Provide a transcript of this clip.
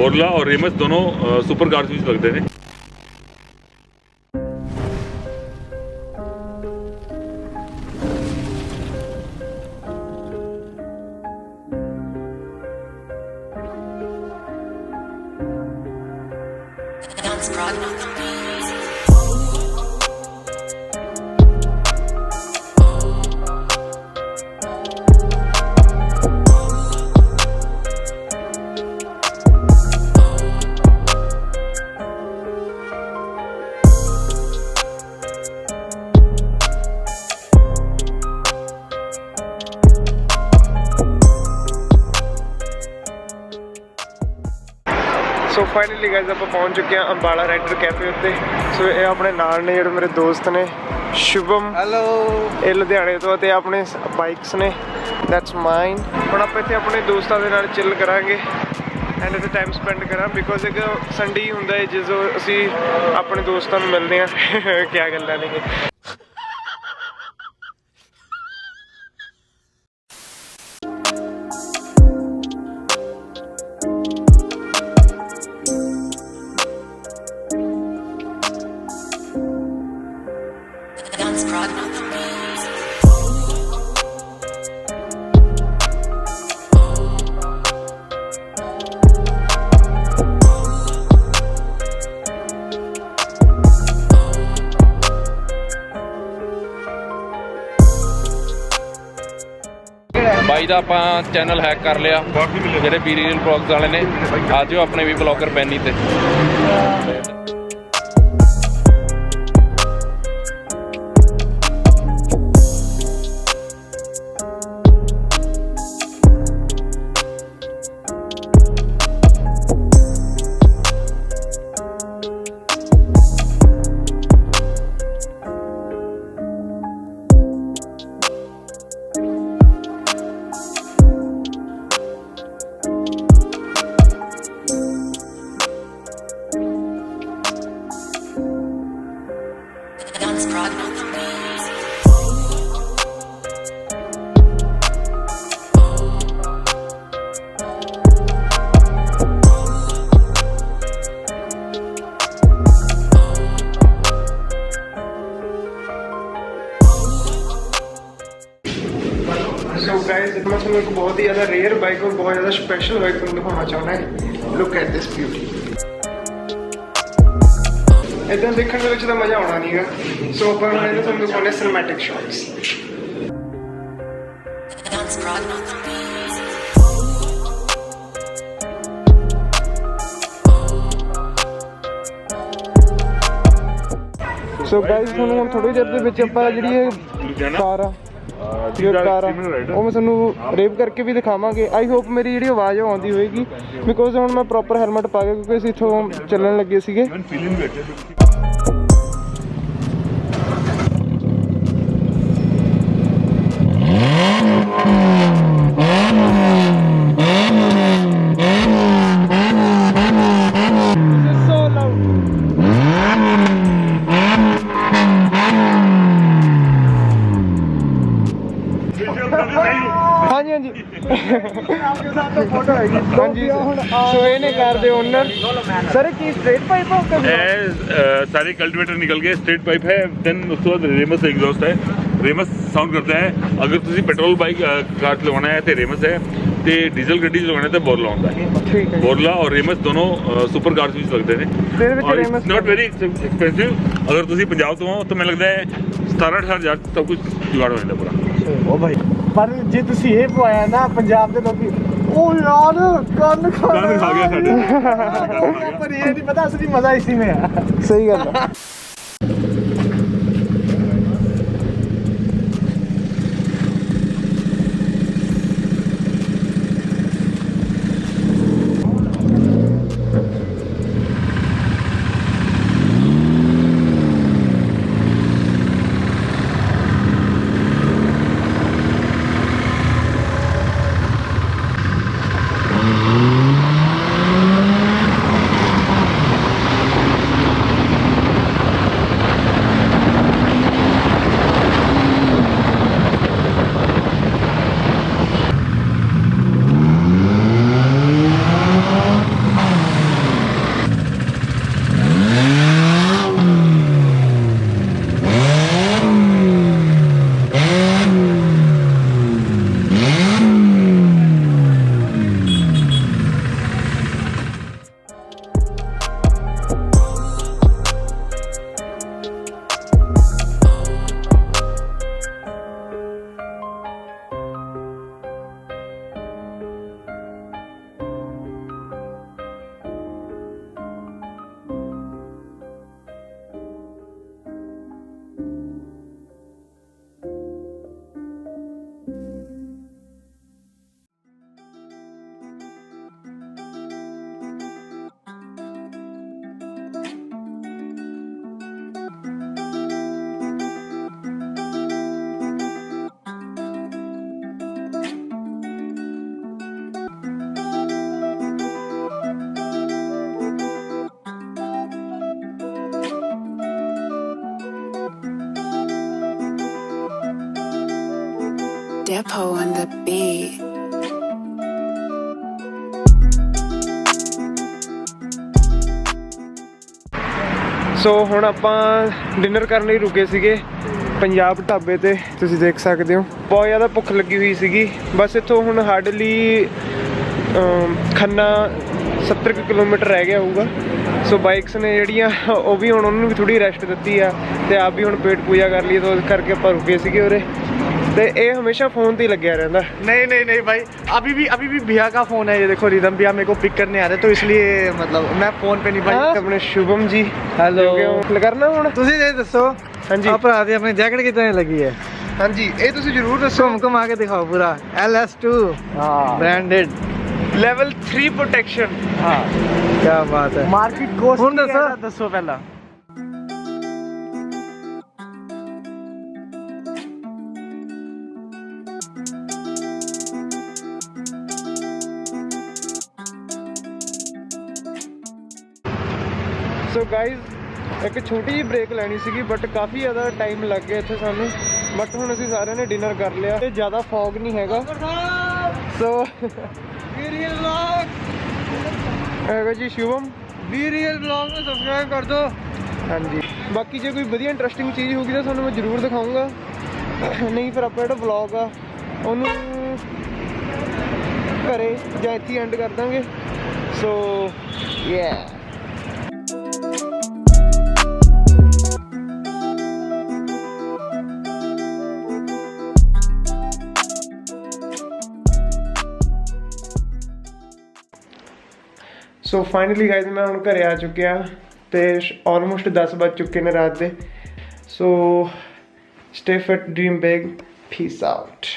बोरला और रेमस दोनों super cars ਵਿੱਚ ਲੱਗਦੇ ਨੇ। सो फाइनली गाइस आप पहुंच चुके हैं अंबाला राइडर कैफे उत्ते। सो ये अपने नाल ने जो मेरे दोस्त ने शुभम, हेलो, ये लुधियाने तो ते अपने बाइक्स ने, दैट्स माइन। हुण आप इत्थे अपने दोस्तां दे नाल चिल करांगे एंड इत्थे टाइम स्पेंड करा बिकॉज एक संडे ही हुंदा है जिस असीं अपने दोस्तां नूं मिलदे हां। क्या गल्लां ने ਬਾਈ ਦਾ ਆਪਾਂ ਚੈਨਲ ਹੈਕ ਕਰ ਲਿਆ ਜਿਹੜੇ ਬੀਰੀਅਲ ਬਲੌਗਸ ਵਾਲੇ ਨੇ। ਆ ਜਿਓ ਆਪਣੇ ਵੀ ਬਲੌਗਰ ਬੈਨੀ ਤੇ। सो गाइस मैं तुम्हें एक बहुत ही ज़्यादा रेयर बाइक और बहुत ज़्यादा स्पेशल बाइक तुम दिखाना चाहना है। Look at this beauty. इतना देखने में तो मज़ा आना नहीं है। सो अपन मैंने तुम दिखाने सिनेमैटिक शॉट्स। सो गाइस ਤੁਹਾਨੂੰ ਹੁਣ ਥੋੜੀ ਦੇਰ ਦੇ ਵਿੱਚ ਆਪਾਂ ਜਿਹੜੀ ਇਹ ਕਾਰ ਆ ਕਾਰ ਆ ਉਹ ਮੈਂ ਤੁਹਾਨੂੰ ਰੇਵ ਕਰਕੇ ਵੀ ਦਿਖਾਵਾਂਗੇ। ਆਈ ਹੋਪ ਮੇਰੀ ਜਿਹੜੀ ਆਵਾਜ਼ ਆਉਂਦੀ ਹੋਏਗੀ ਬਿਕੋਜ਼ ਹੁਣ ਮੈਂ ਪ੍ਰੋਪਰ ਹੈਲਮਟ ਪਾ ਕੇ ਕਿਉਂਕਿ ਅਸੀਂ ਇੱਥੋਂ ਚੱਲਣ ਲੱਗੇ ਸੀਗੇ। हाँ जी हाँ जी फोटो है हाँ जी। सो ये ने कार दे ओनर सर की स्ट्रेट पाइप है सारे कल्टिवेटर निकल गए, स्ट्रेट पाइप है। देन उसके बाद रेमस एग्जॉस्ट है, रेमस साउंड करता है। अगर तुसी पेट्रोल बाइक कार चलवाना है तो रेमस है, ते डीजल गड्डी चलवाना है तो बोरला होता है। बोरला और रेमस दोनों सुपर कार्स ਵਿੱਚ लगते हैं। It's not very expensive. अगर तुसी पंजाब तो हो तो मैं लगता है 17-18,000 सब कुछ जुगाड़ हो जाता पूरा। ओ भाई पर जे तुसी ये पवाया ना पंजाब ਦੇ ਲੋਕੀ ਉਹ यार ਕੰਨ ਖਾ ਗਿਆ ਸਾਡੇ। पर ये नहीं पता असली मजा इसी में है। सही गल है। Depot on the beat. ਸੋ ਹੁਣ ਆਪਾਂ ਡਿਨਰ ਕਰਨ ਲਈ ਰੁਕੇ ਸੀਗੇ ਪੰਜਾਬ ਢਾਬੇ ਤੇ, ਤੁਸੀਂ ਦੇਖ ਸਕਦੇ ਹੋ ਬਹੁਤ ਜ਼ਿਆਦਾ ਭੁੱਖ ਲੱਗੀ ਹੋਈ ਸੀਗੀ। ਬਸ ਇੱਥੋਂ ਹੁਣ ਹਾਰਡਲੀ ਖੰਨਾ 70 ਕਿਲੋਮੀਟਰ ਰਹਿ ਗਿਆ ਹੋਊਗਾ। ਸੋ ਬਾਈਕਸ ਨੇ ਜਿਹੜੀਆਂ ਉਹ ਵੀ ਹੁਣ ਉਹਨਾਂ ਨੂੰ ਵੀ ਥੋੜੀ ਰੈਸਟ ਦਿੱਤੀ ਆ ਤੇ ਆਪ ਵੀ ਹੁਣ ਪੇਟ ਪੂਜਾ ਕਰ ਲਈ, ਤਾਂ ਉਸ ਕਰਕੇ ਆਪਾਂ ਰੁਕੇ ਸੀਗੇ ਉਰੇ। ਤੇ ਇਹ हमेशा फोन पे ही लग रहता। नहीं भाई, अभी भी भैया का फोन है, ये देखो रिदम भैया मेरे को पिक करने आ रहे, तो इसलिए मतलब मैं फोन पे नहीं भाई। अपने शुभम जी हेलो करना हुण ਤੁਸੀਂ ਇਹ ਦੱਸੋ हाँ जी ਆ ਭਰਾ ਦੀ ਆਪਣੀ ਜੈਕਟ ਕਿੱਦਾਂ ਲੱਗੀ ਹੈ? हाँ जी ये तुसी जरूर दसो, ਘੁਮਾ ਕੇ ਦਿਖਾਓ ਪੂਰਾ LS2 ब्रांडेड लेवल 3 प्रोटेक्शन। हाँ क्या बात है। मार्केट कोस्ट ਹੁਣ ਦੱਸੋ ਪਹਿਲਾਂ। सो गाइज एक छोटी जी ब्रेक लैनी सी, बट काफ़ी ज़्यादा टाइम लग गया इत्थे सानू। बट हुण असीं सारिਆਂ ने डिनर कर लिया ते ज़्यादा फॉग नहीं हैगा। सो हैगा जी शुभम BRL ब्लॉग में सब्सक्राइब कर दो। हाँ जी, बाकी जो कोई वधिया इंटरस्टिंग चीज़ होगी तो तुहानूं मैं जरूर दिखाऊंगा, नहीं फिर आपां जिहड़ा ब्लॉग आ उहनूं घरे जां इत्थे एंड कर देंगे। सो सो फाइनली गाइज मैं हुण घरे आ चुकिया ते ऑलमोस्ट 10 बज चुके ने रात दे। So stay fit, dream big, peace out.